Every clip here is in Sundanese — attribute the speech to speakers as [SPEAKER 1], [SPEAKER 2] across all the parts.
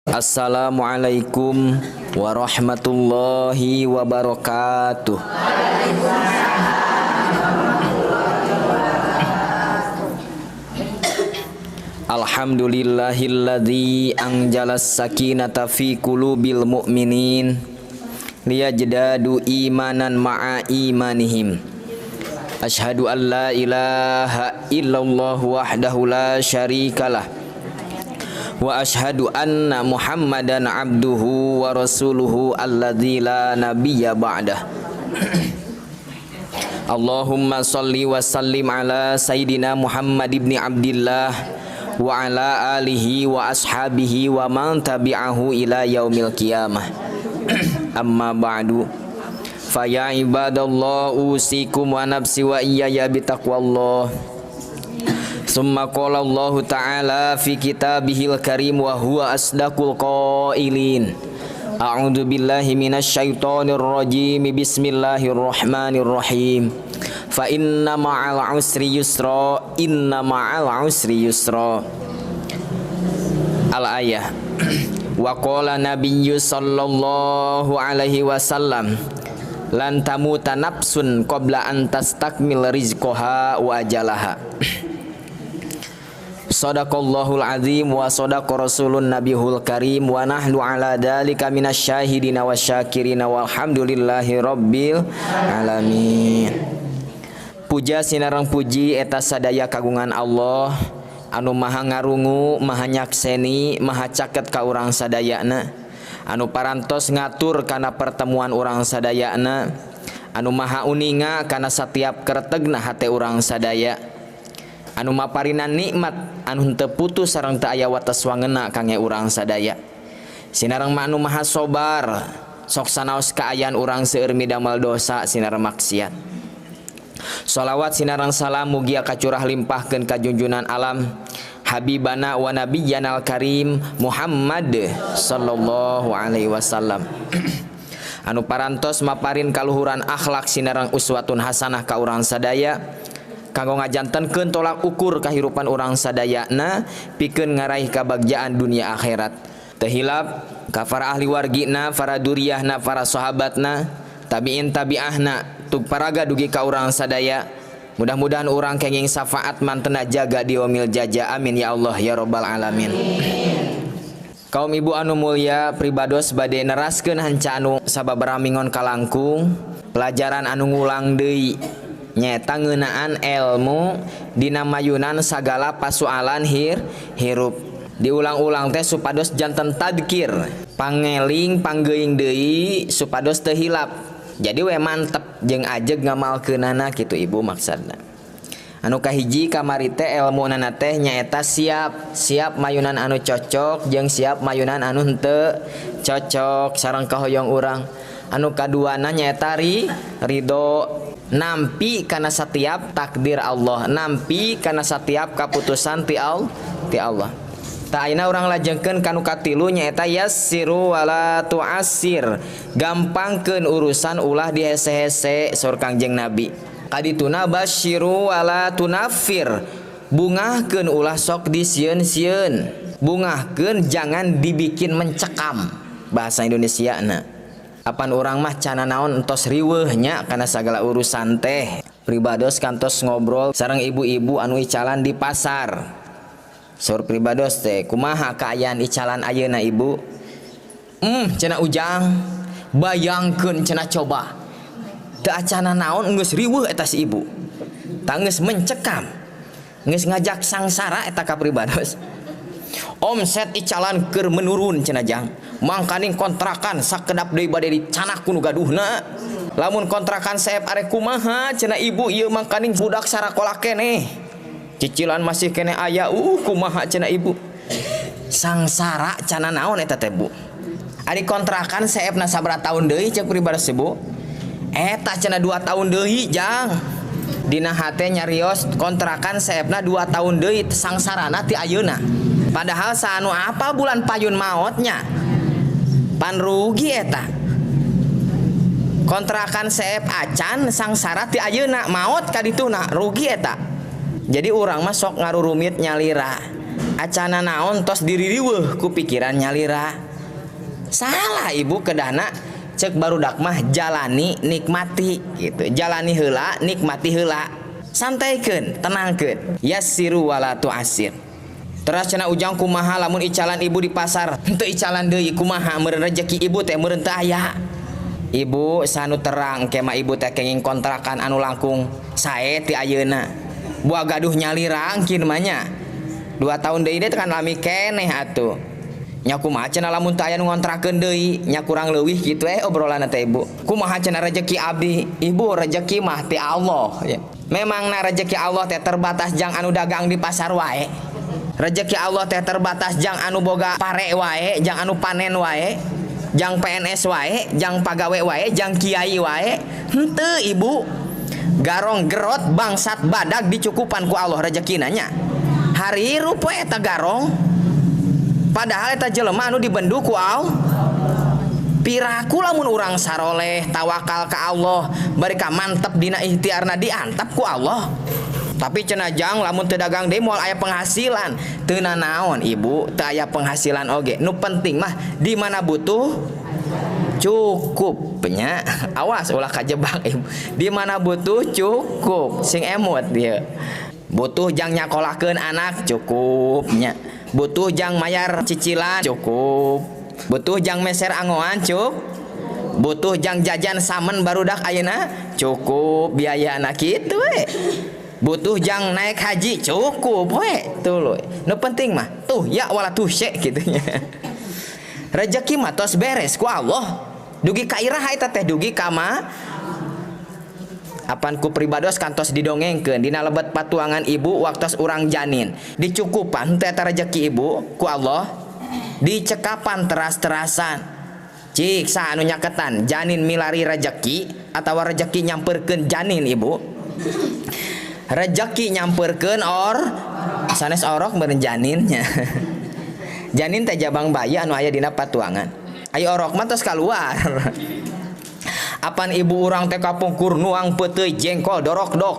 [SPEAKER 1] Assalamualaikum warahmatullahi wabarakatuh. Alhamdulillahilladzi anjalas sakinata fi qulubil mu'minin liyajdadu imanan ma'a imanihim. Asyhadu an la ilaha illallah wahdahu la syarikalah wa asyhadu anna Muhammadan abduhu wa rasuluhu alladzi la nabiyya ba'dah. Allahumma shalli wa sallim ala sayyidina Muhammad ibn Abdillah wa ala alihi wa ashabihi wa man tabi'ahu ila yaumil qiyamah. Amma ba'du, fa ya ibadallah usikum wa nafsi wa iyaya bitaqwallah. Summa qala Allah ta'ala fi kitabihil karim wa huwa asdaqul qailin. A'udzu billahi minasyaitonir rajim. Bismillahirrahmanirrahim. Fa inna ma'al usri yusra, inna ma'al usri yusra. Al-ayah. Wa qala nabiyyu sallallahu alaihi wasallam, lan tamuta nafsun qabla an tastakmil rizqaha wa ajalaha. Sadaqallahul azim wa sadaqa rasulun nabihul karim wa nahnu ala dalika minasyahidina wasyakirina walhamdulillahi rabbil alamin. Puja sinareng puji eta sadaya kagungan Allah anu maha ngarungu, maha nyakseni, maha caket ka urang sadayana, anu parantos ngatur kana pertemuan urang sadayana, anu maha uninga kana satiap keretegna hate urang sadaya, anu maparinan nikmat anu henteu putus sareng teu aya wates wangena kangge urang sadaya. Sinareng anu maha sobar, sok sanaos kaayaan urang seueur midamel dosa sinareng maksiat. Shalawat sinareng salam mugia kacurah limpahkeun ka junjunan alam habibana wa nabiyyanal karim Muhammad sallallahu alaihi wasallam. Anu parantos maparin kaluhuran akhlak sinareng uswatun hasanah ka urang sadaya, kanggo ngajantenkeun tolak ukur kahirupan urang sadayana pikeun ngaraih kabagjaan dunia akhirat. Teu hilap ka para ahli wargina, para duriyahna, para sahabatna, tabiin tabi'ahna tug paraga dugi ka urang sadaya. Mudah-mudahan urang kenging syafaat mantena jaga di yaumil jaja. Amin ya Allah ya rabbal alamin. Kaum ibu anu mulya, pribados bade neraskeun hanca anu sababaraha mingon kalangkung pelajaran anu ngulang deui nyaeta ngeunaan ilmu dina mayunan sagala pasoalan hirup. Diulang-ulang teh supados janten tadkir, pangeling panggeuing deui supados teu hilap. Jadi we mantep jeung ajeg ngamalkeunana kitu ibu maksudna. Anu kahiji kamari teh ilmunana teh nyaeta siap mayunan anu cocok jeung siap mayunan anu henteu cocok sareng kahoyong urang. Anu kaduana nyaeta ridho, nampi kana setiap takdir Allah, nampi kana setiap kaputusan ti Allah. Ta ayeuna urang lajengkeun kanu katilu nyaeta yassiru wala tu'assir, gampangkeun urusan ulah dihese-hese saur Kangjeng Nabi. Kadituna basyiru wala tunaffir, bungahkeun ulah sok disieun-sieun, bungahkeun jangan dibikin mencekam bahasa Indonesiana. Apan urang mah cana naon entos riweuh nya kana sagala urusan teh. Pribados kantos ngobrol sareng ibu-ibu anu icalan di pasar. Saur pribados teh kumaha kaayaan icalan ayeuna ibu? Cenah ujang, bayangkeun cenah coba. Teu acana naon geus riweuh eta si ibu. Ta geus mencekam. Geus ngajak sangsara eta ka pribados. Omset icalan keur menurun cenah jang. Mangkaning kontrakan sakedap deui bade dicanak ku nu gaduhna. Lamun kontrakan saep arek kumaha cenah ibu ieu mangkaning budak sarakola keneh. Cicilan masih kene aya, kumaha cenah ibu. Sangsara cana naon eta teh bu. Ari kontrakan saepna sabaraha taun deui ceuk pribados ibu? Eta cenah 2 tahun deui jang. Dina hate nyarios kontrakan saepna 2 tahun deui sangsarana ti ayeuna. Padahal saanu apa bulan payun maotnya. Pan rugi eta. Kontrakan saep acan sangsara ti ayeuna maot kadituna rugi eta. Jadi urang mah sok ngarurumit nyalira. acana naon tos diririweuh ku pikiran nyalira. Salah ibu kedahna cek barudak mah jalani nikmati gitu. Jalani heula nikmati heula. Santaikeun, tenangkeun. Yassiru wala tu'assir. Terus cenah ujang kumaha lamun icalan ibu di pasar henteu icalan deui kumaha meureun rezeki ibu teh meureun teu aya. Ibu sanu terang kema ibu teh kenging kontrakan anu langkung sae ti ayeuna. Buah gaduh nyalira angkin mah nya. 2 tahun deui teh kan lami keneh atuh. Nya kumaha cenah lamun teu aya nu ngontrakeun deui nya kurang leuwih kitu obrolan teh ibu. Kumaha cenah rezeki abdi? Ibu rezeki mah ti Allah ya. Memangna rezeki Allah teh terbatas jang anu dagang di pasar wae. Rezeki Allah teh terbatas jang anu boga pare wae, jang anu panen wae, jang PNS wae, jang pagawe wae, jang kiai wae. Henteu ibu. Garong gerot bangsat badag dicukupan ku Allah rezekina nya. Hari rupa eta garong. Padahal eta jelema anu dibendu ku Allah. Piraku lamun urang saroleh tawakal ka Allah bari ka mantep dina ikhtiarna diantap ku Allah. Tapi cenah jang lamun teu dagang deui moal aya penghasilan teu nanaon ibu teu aya penghasilan oge nu penting mah di mana butuh cukup nya. Awas ulah kajebak ibu. Di mana butuh cukup sing emot dia. Butuh jang nyakolahkeun anak cukup nya. Butuh jang mayar cicilan cukup. Butuh jang meser angoan cuk. Butuh jang jajan samen barudak ayeuna cukup biayana kitu we. Butuh jang naik haji cukup we tuluy. Nu penting mah tuh ya wala tuh syek kitu nya. Rezeki mah tos beres ku Allah. Dugi ka iraha eta teh dugi ka ma apan ku pribados kantos didongengkeun dina lebet patuangan ibu waktos urang janin. Dicukupan teh eta rezeki ibu ku Allah. Dicekapan teras-terasan cik sa anu nyaketan janin milari rezeki atawa rezeki nyamperkeun janin ibu. Rezeki nyamperkeun sanes orok meureun janinnya. Janin teh jabang bayi anu aya dina patuangan. Aya orok mah tos kaluar. Apan ibu urang teh kapungkur nuang peuteuy jengkol dorok-dok.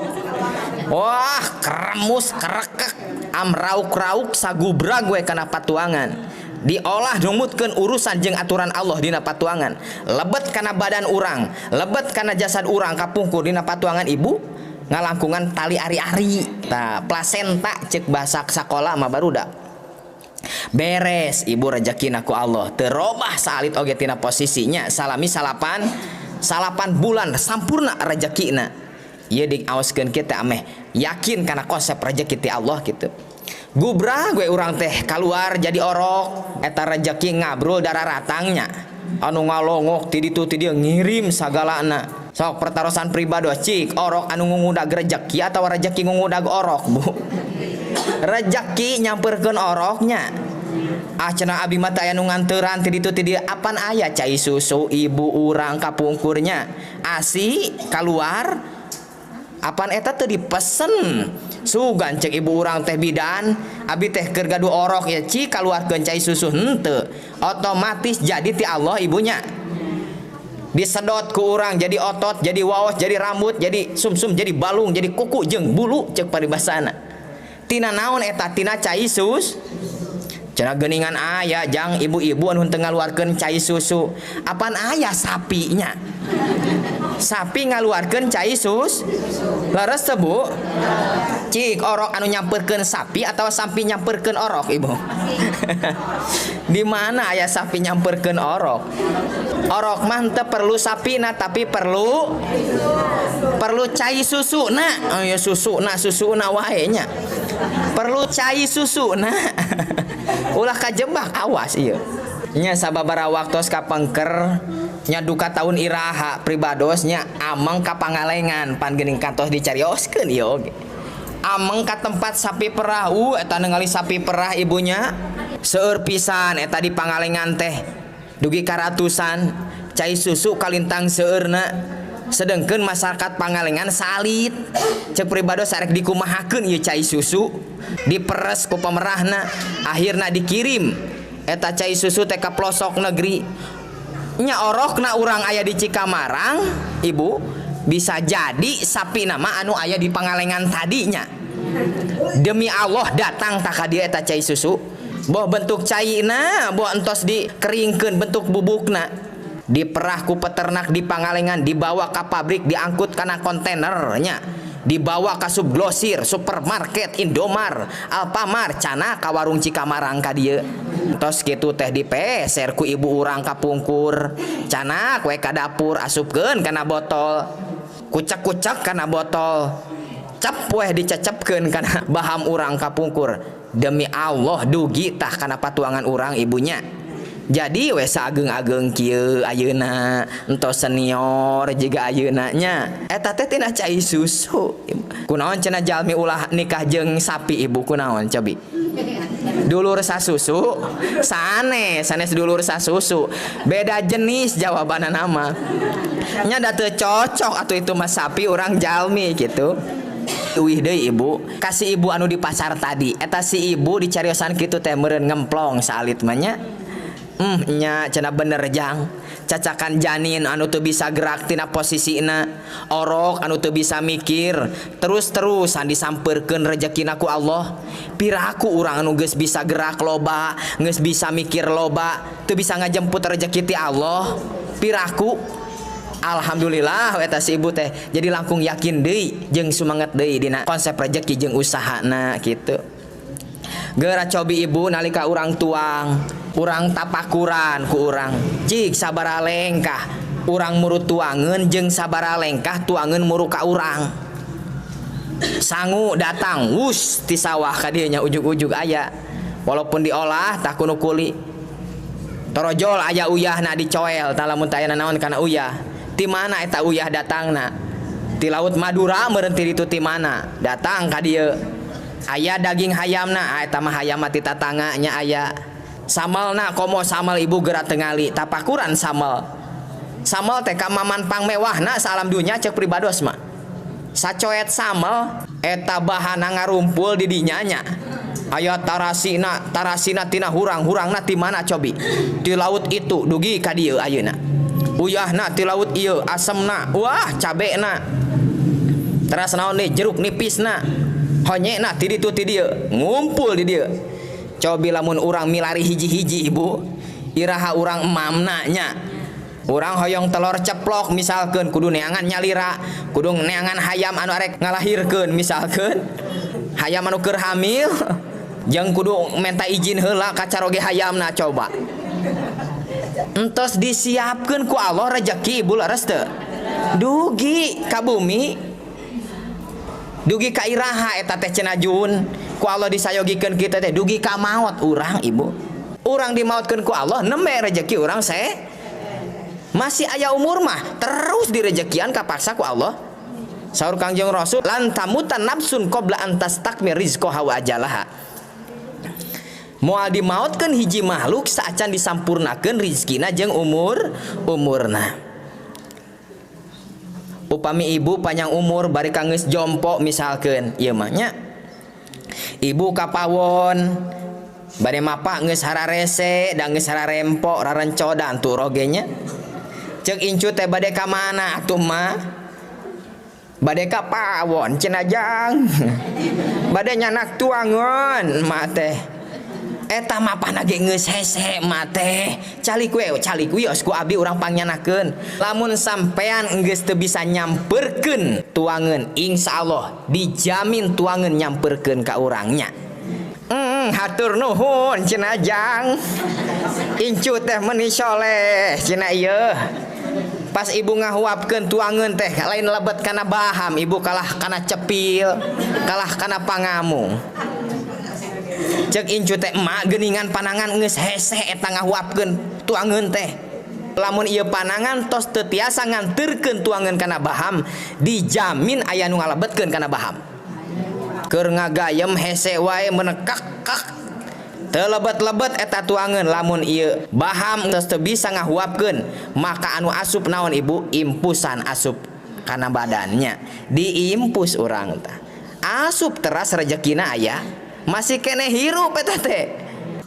[SPEAKER 1] Wah, kremus kerekek am rauk-rauk sagubrag we kana patuangan. Diolah numutkeun urusan jeung aturan Allah dina patuangan. Lebet kana badan urang, lebet kana jasad urang kapungkur dina patuangan ibu ngalangkungan tali ari-ari. Tah, plasenta ceuk bahasa sakola mah barudak. Beres ibu rezekina ku Allah. Teu robah salit oge tina posisinya salami salapan bulan sampurna rezekina. Ieu diaoskeun kita ameh yakin kana konsep rezeki ti Allah gitu. Gubra gue urang teh keluar jadi orok eta rezeki ngabrol dararatangnya anu ngalongok ti ditu ti dieu ngirim sagalana. Sok pertarosan pribados cik orok anu ngungudag rezeki atawa rezeki ngungudag orok bu. Rezeki nyamperkeun oroknya. Ah cenah abi mah teh aya nu nganteuran ti ditu ti dieu apan aya cai susu ibu urang kapungkurnya asi keluar apan eta teu dipesen sugan cek ibu urang teh bidan abi teh keur gaduh orok ya ci kaluarkeun cai susu henteu otomatis jadi ti Allah ibunya disedot ku urang jadi otot jadi waos jadi rambut jadi sumsum jadi balung jadi kuku jeung bulu cek paribasana tina naon eta tina cai sus cenah geuningan aya jang ibu-ibu anu teu ngaluarkeun cai susu apan aya sapinya sapi ngaluarkeun cai sus leres teu bu cik orok anu nyamperkeun sapi atau sapi nyamperkeun orok ibu di mana aya sapi nyamperkeun orok mah teu perlu sapina tapi perlu cai susuna ya susuna wae nya perlu cai susuna ulah kajebak awas ieu nya sababaraha waktos kapengker nya duka tahun iraha pribadosnya ameng ka Pangalengan pan geuning kantos dicarioskeun ieu oge ameng ka tempat sapi perah eta ningali sapi perah ibunya seueur pisan eta di Pangalengan teh dugi karatusan cai susu kalintang seueurna sedengkeun masyarakat Pangalengan salit cek pribados sarek dikumahakeun ieu cai susu diperes ku pemerahna akhirna dikirim eta cai susu teh ka pelosok negeri nya orokna urang aya di Cikamarang ibu bisa jadi sapi nama anu aya di Pangalengan tadinya Demi Allah datang tak ka dieu eta cai susu. Boh bentuk caina, boh entos dikeringkeun bentuk bubukna. Diperah ku peternak di Pangalengan, dibawa ke pabrik, diangkut kana kontainernya, dibawa ke subglosir, supermarket, Indomar, Alfamart, cana ka warung Cikamarang ka dieu. Tos kitu teh dipeser ku ibu urang kapungkur, cana we ka dapur asupkeun kana botol, kucek-kucek kana botol, cap weh dicecepkeun kana baham urang kapungkur. Demi Allah dugi tah kana patuangan urang ibunya. Jadi we saageng-ageng kieu ayeuna entos senior jiga ayeuna nya eta teh tina cai susu. Kunaon cenah jalmi ulah nikah jeung sapi ibu kunaon cobi? Dulur sasusu, sanes dulur sasusu. Beda jenis jawabanna nama. Nya da teu cocok atuh itu mah sapi urang jalmi gitu. Uih deui ibu, kasih ibu anu di pasar tadi. Eta si ibu dicariosan kitu teh meureun ngemplong saalit mah nya. Nya cenah bener jang. Cacakan janin anu teu bisa gerak tina posisina, orok anu teu bisa mikir, terus-terusan disampeurkeun rezekina ku Allah. Piraku urang anu geus bisa gerak loba, geus bisa mikir loba, teu bisa ngajemput rezeki ti Allah. Piraku alhamdulillah eta si ibu teh jadi langkung yakin deui jeung sumanget deui dina konsep rezeki jeung usahana kitu. Geura cobi ibu nalika urang tuang, urang tapakuran ku urang. Cik sabaraha lengkah urang muru tuangeun jeung sabaraha lengkah tuangeun muru ka urang. Sangu datang wus ti sawah ka dieu nya ujug-ujug aya. Walaupun diolah tah kuno kuli. Torojol aya uyahna dicoel tah lamun teu aya naon kana uyah. Ti mana eta uyah datangna? Ti laut Madura meureun ti ditu ti mana? Datang ka dieu. Aya daging hayamna, eta mah hayam ti tatanganya aya. Samalna komo samal ibu geura tengali, tapakuran samal. Samal teh ka maman pangmewahna salam dunya cek pribados mah. Sacoet samal eta bahana ngarumpul di dinya nya. Aya tarasina tina hurang-hurangna ti mana cobi? Di laut itu dugi ka dieu ayeuna. Uyahna ti laut ieu, asemna, wah cabena. Teras naon deui jeruk nipisna. Honyena ti ditu ti dieu, ngumpul di dieu. Cobi lamun urang milari hiji-hiji ibu, iraha urang emamna nya. Urang hoyong telur ceplok misalkeun kudu neangan nyalira, kudu neangan hayam anu arek ngalahirkeun misalkeun. Hayam anu keur hamil jeung kudu menta izin heula ka caroge hayamna coba. Entos disiapkeun ku Allah rezeki ibu leres teu? Dugi ka bumi. Dugi ka iraha eta teh cenah Jun. Ku Allah disayogikeun kitu teh dugi ka maot urang ibu. Urang dimaotkeun ku Allah nembe rezeki urang masih aya umur mah terus direjekian kapaksa ku Allah. Saur Kangjeng Rasul lan tamutan nafsun qabla an tastakmir rizqaha wa ajalaha. Moal dimaotkeun hiji makhluk saacan disampurnakeun rizkina jeung umurna. Upami ibu panjang umur bari geus jompo misalkeun ieu mah nya. Ibu kapawon bari mapa geus hararese da geus hararempo rarencodan tu roge nya. Ceuk incu teh bade ka mana atuh mah? Bade ka pawon cenah jang. Bade nyanak tuangeun mah teh. Eta mapana ge geus hese mah teh. Calik we yos ku abdi urang pangyanakeun. Lamun sampean geus teu bisa nyamperkeun tuangeun, insyaallah dijamin tuangeun nyamperkeun ka urangnya. Hatur nuhun cenah jang. Incu teh meuni soleh cenah ieu. Pas ibu ngahuapkeun tuangeun teh lain lebet kana baham, ibu kalah kana cepil, kalah kana pangamung. Cek incu teh emak geuningan panangan geus hese eta ngahuapkeun tuangeun teh. Lamun ieu panangan tos teu tiasa nganterkeun tuangeun kana baham, dijamin aya nu ngalebetkeun kana baham. Keur ngagayem hese wae menekak-kak. Teu lebet-lebet eta tuangeun lamun ieu baham tos teu bisa ngahuapkeun, maka anu asup naon ibu? Impusan asup kana badannya. Diimpus urang tah. Asup teras rezekina aya. Masih kene hirup eta teh.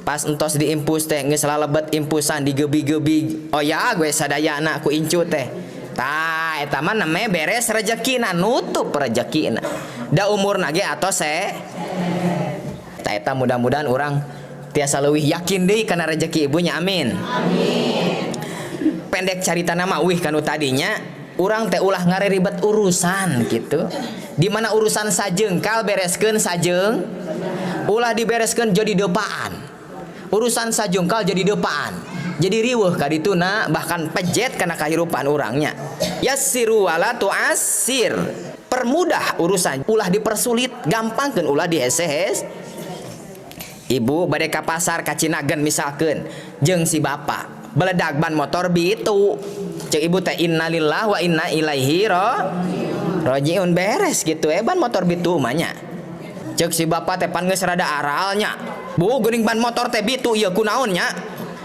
[SPEAKER 1] Pas entos diimpus teh geus lalebet impusan digebig-gebig. Oh ya gue sadayana ku incu teh. Tah eta mah namanya beres rezekina, nutup rezekina. Da umurna ge atos tah eta mudah-mudahan urang tiasa leuwih yakin deui kana rezeki ibunya, amin. Amin. Pendek caritana mah euih kanu tadinya urang teh ulah ngareribet urusan gitu. Di mana urusan sajengkal bereskeun sajeng, ulah dibereskeun jadi depaan. Urusan sajengkal jadi depaan. Jadi riweuh ka dituna bahkan pejet kana kahirupan urangnya. Yassiru wala tu'assir. Permudah urusan, ulah dipersulit, gampangkeun ulah dihese-hes. Ibu bade ka pasar ka Cinagen misalkeun jeung si bapak beledag ban motor bitu. Ceuk ibu teh innalillahi wa inna ilaihi rajiun, beres gitu ban motor bitu mah nya. Ceuk si bapak teh pan geus rada aralnya. Bu geuning ban motor teh bitu ieu kunaon nya?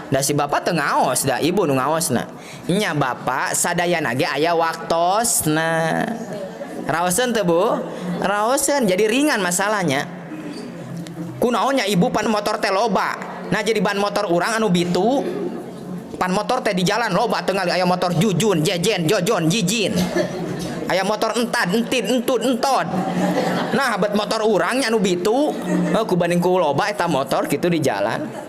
[SPEAKER 1] Da si bapak teu ngaos, da ibu nu ngaosna. Nya bapak sadayana ge aya waktosna. Raoseun teu Bu? Raoseun, jadi ringan masalahnya. Kunaonnya ibu pan motor teh loba. Nah jadi ban motor urang anu bitu. Pan motor teh di jalan loba teu aya motor jujun, jejen, jojon, jijin. Aya motor entad, entin, entut, entod. Nah bet motor urangnya anu bitu, ku banding ku loba eta motor kitu di jalan.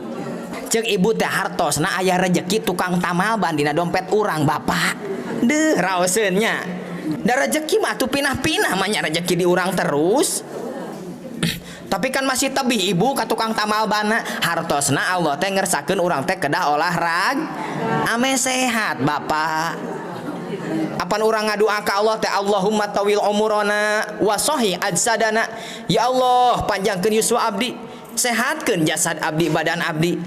[SPEAKER 1] Ceuk ibu teh hartosna aya rezeki tukang tamal ban dina dompet urang bapak. Deuh raoseun nya. Da rezeki mah atuh pinah-pinah mah nya rezeki di urang terus. Tapi kan masih tebih ibu ka tukang tamal bana hartosna Allah teh ngersakeun urang teh kedah olahraga ame sehat bapak. Apan urang ngadua ka Allah teh Allahumma tawil umurana wa sahih ajsadana. Ya Allah panjangkeun yuswa abdi, sehatkeun jasad abdi, badan abdi.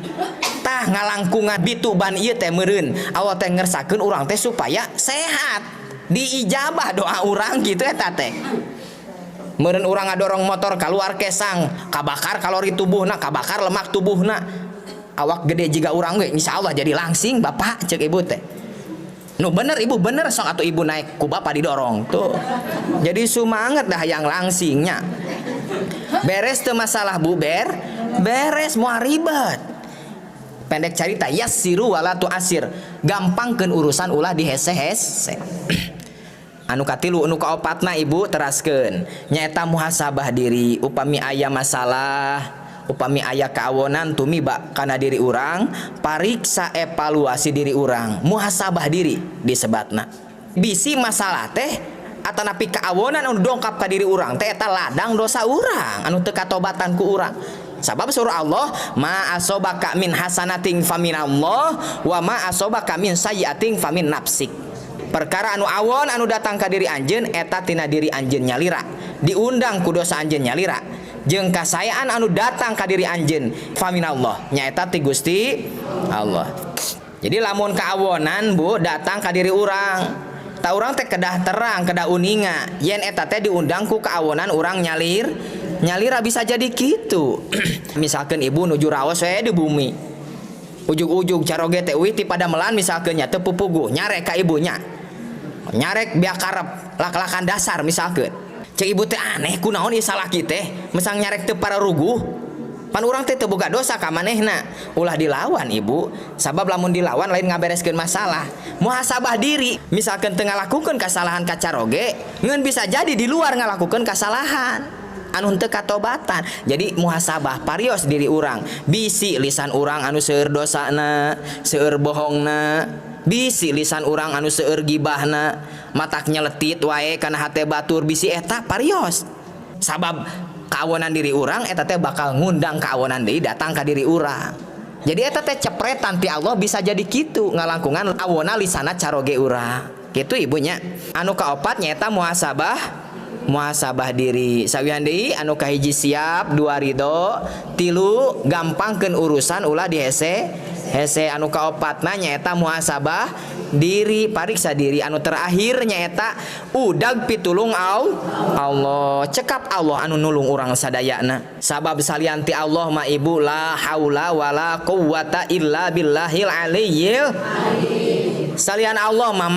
[SPEAKER 1] Tah ngalangkungan bitu ban ieu teh meureun Allah teh ngersakeun urang teh supaya sehat. Diijabah doa urang gitu eta teh. Meureun urang ngadorong motor kaluar kesang, kabakar kalori tubuhna, kabakar lemak tubuhna. Awak gede jiga urang ge insyaallah jadi langsing bapak ceuk ibu teh. Nu bener ibu bener sok atuh ibu naik ku bapak didorong tuh. Jadi sumanget dah yang langsingnya. Beres teu masalah Bu beres moal ribet. Pendek carita yassiru wala tu'asir. Gampangkeun urusan ulah dihese-hese. Anu katilu anu kaopatna ibu teraskeun nyaeta muhasabah diri. Upami aya masalah, upami aya kaawonan tumiba kana diri urang, pariksa evaluasi diri urang, muhasabah diri disebatna. Bisi masalah teh atanapi kaawonan anu dongkap ka diri urang teh eta ladang dosa urang anu teu katobatan ku urang. Sabab surah Allah ma asobaka min hasanatin faminallah wa ma asobaka min sayyiatin famin nafsik. Perkara anu awon anu datang ka diri anjeun eta tina diri anjeun nyalira, diundang ku dosa anjeun nyalira. Jeung kasayaan anu datang ka diri anjeun faminallah nyaeta ti Gusti Allah. Jadi lamun kaawonan Bu datang ka diri urang, ta urang teh kedah terang, kedah uninga, yen eta teh diundang ku kaawonan urang nyalira bisa jadi kitu. Misalkeun ibu nuju raos we di bumi. Ujug-ujug caroge teh euy ti padamelan misalkeun nya teu pupuguh nyarek ka ibunya. Nyarek biak karep lak-lakan dasar misalkeun. Cek ibu teh aneh kunaon ieu salaki teh mesang nyarek teu pararuguh. Pan urang teh teu boga dosa ka manehna. Ulah dilawan ibu. Sabab lamun dilawan lain ngabereskeun masalah. Muhasabah diri. Misalkeun teu ngalakukeun kasalahan ka caroge, ngeun bisa jadi di luar ngalakukeun kasalahan anu teu katobatan. Jadi muhasabah parios diri urang. Bisi lisan urang anu seueur dosana, seueur bohongna. Bisi lisan urang anu seueur gibahna, matak nyeletit wae kana hate batur bisi eta parios. Sabab kaawonan diri urang eta teh bakal ngundang kaawonan deui datang ka diri urang. Jadi eta teh cepretan ti Allah bisa jadi kitu ngalangkungan awona lisana caroge urang. Kitu ibunya. Anu kaopat nyaeta muhasabah diri. Sawian deui anu kahiji siap, dua ridho, tilu gampangkeun urusan ulah dihese. Anu kaopatna nyaeta muhasabah diri, pariksa diri. Anu terakhir nyaeta udag pitulung Allah. Cekap Allah anu nulung urang sadayana. Sabab salianti Allah ma ibu la haula wala quwwata illa billahil aliyyil. Salian Allah mah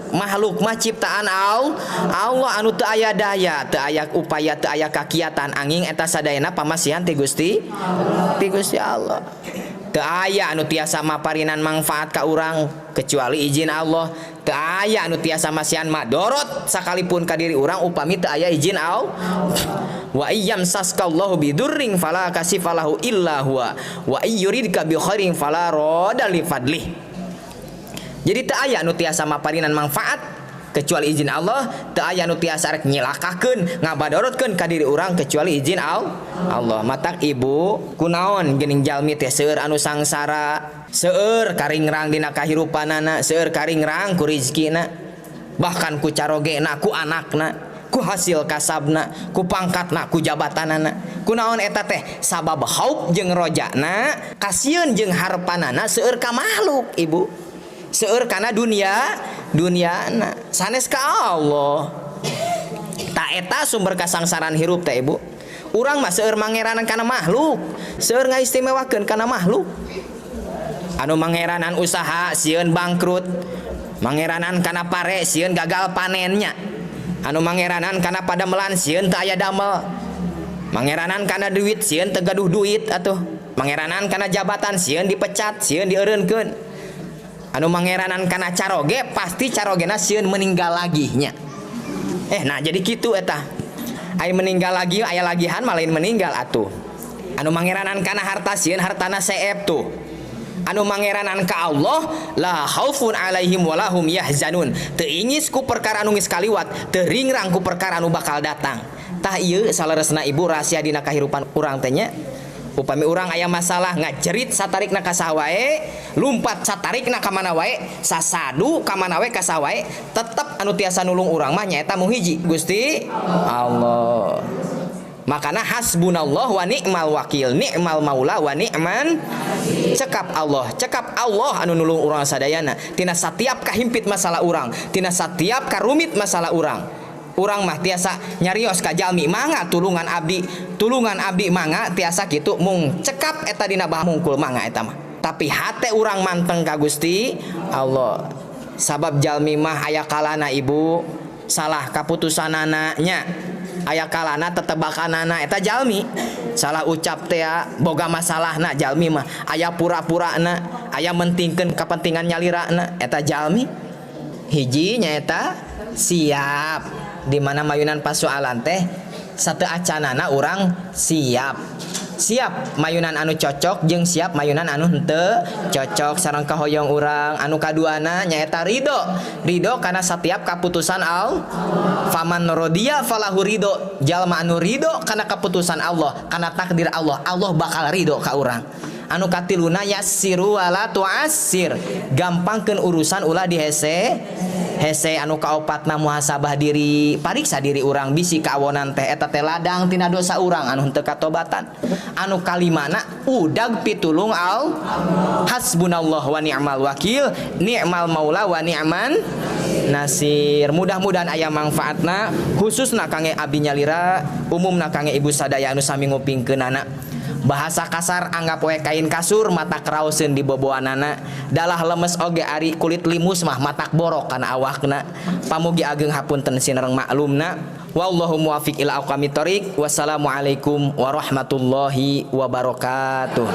[SPEAKER 1] makhluk mah ciptaan Allah anu teu aya daya, teu aya upaya, teu aya kakiatan angin eta sadayana pamasihan ti Gusti Allah. teu aya anu tiasa maparinan manfaat ka urang kecuali izin Allah, teu aya anu tiasa masihan madorot sakalipun ka diri urang upami teu aya izin Allah. Wa iyyam saskallahu bidurring fala kasifalahu illa huwa wa ayyuridka bi khairin fala radda li fadlih. Jadi teu aya anu tiasa maparinan manfaat kecuali izin Allah, teu aya anu tiasa rek nyilakakeun ngabadorotkeun ka diri urang kecuali izin Allah. Matak ibu kunaon geuning jalmi teh seueur anu sangsara, seueur karingrang dina kahirupanana, seueur karingrang ku rezekina, bahkan ku carogena, ku anakna, ku hasil kasabna, ku pangkatna, ku jabatanana. Kunaon eta teh? Sabab haub jeung rojana, kasieun jeung harepanana seueur ka makhluk ibu. Seueur kana duniana sanes ka Allah. Ta eta sumber kasangsaran hirup teh ibu. Urang mah seueur mangeranan kana makhluk, seueur ngaistimewakeun kana makhluk. Anu mangeranan usaha sieun bangkrut, mangeranan kana pare sieun gagal panennya, anu mangeranan kana padamelan sieun teu aya damel, mangeranan kana duit sieun teu gaduh duit atuh, mangeranan kana jabatan sieun dipecat, sieun dieureunkeun. Anu mangeranan kana caroge pasti carogena sieun meninggal lagi nya. Nah jadi kitu eta. Ai meninggal lagi aya lagihan malain meninggal atuh. Anu mangeranan kana harta sieun hartana seep tuh. Anu mangeranan ka Allah la khaufun alaihim walahum yahzanun. Teu ingis ku perkara anu geus kaliwat, teu ringrang ku perkara anu bakal datang. Tah ieu saleresna ibu rahasia dina kahirupan urang teh nya. Upami urang aya masalah ngajerit satarikna ka sawae, lumpat satarikna ka mana wae, sasadu ka mana wae ka sawae, tetep anu tiasa nulung urang mah nyaeta muhiji Gusti Allah. Makana hasbunallah wa ni'mal wakil, ni'mal maula wa ni'man cekap Allah anu nulung urang sadayana tina satiap kahimpit masalah urang, tina satiap karumit masalah urang. Urang mah tiasa nyarios ka jalmi mangga tulungan abdi mangga tiasa kitu mung cekap eta dina bah mungkul mangga eta mah. Tapi hate urang manteng ka Gusti Allah. Sabab jalmi mah aya kalana ibu salah kaputusanana nya. Aya kalana tetebakanana eta jalmi. Salah ucap teh boga masalahna jalmi mah. Aya pura-purana, aya mentingkeun kapentingan nyalirana eta jalmi. Hiji nyaeta siap. Di mana mayunan pasoalan teh satu acanana urang siap mayunan anu cocok jeung siap mayunan anu henteu cocok sareng kahoyong urang. Anu kaduana nyaeta ridho kana setiap kaputusan Allah. Faman rodiya falahu ridho, jalma anu ridho kana kaputusan Allah, kana takdir Allah, Allah bakal ridho ka urang. Anu katiluna yassiru wala tu'assir, gampangkeun urusan ulah dihese anu kaopatna muhasabah diri, pariksa diri urang bisi kawonan teh eta teh ladang tina dosa urang anu henteu katobatan. Anu kalimana udag pitulung hasbunallah wa ni'mal wakil, ni'mal maula wa ni'man nasir. Mudah-mudahan aya manfaatna khususna kangge abdi nyalira, umumna kangge ibu sadaya anu sami ngupingkeunana. Bahasa kasar anggap we kain kasur mata kraoseun di boboanana, dalah lemes oge ari kulit limus mah matak borok kana awakna. Pamugi ageng hapunten sinereng maklumna. Wallahu muwaffiq ila aqwamit thoriq. Wassalamualaikum warahmatullahi wabarakatuh.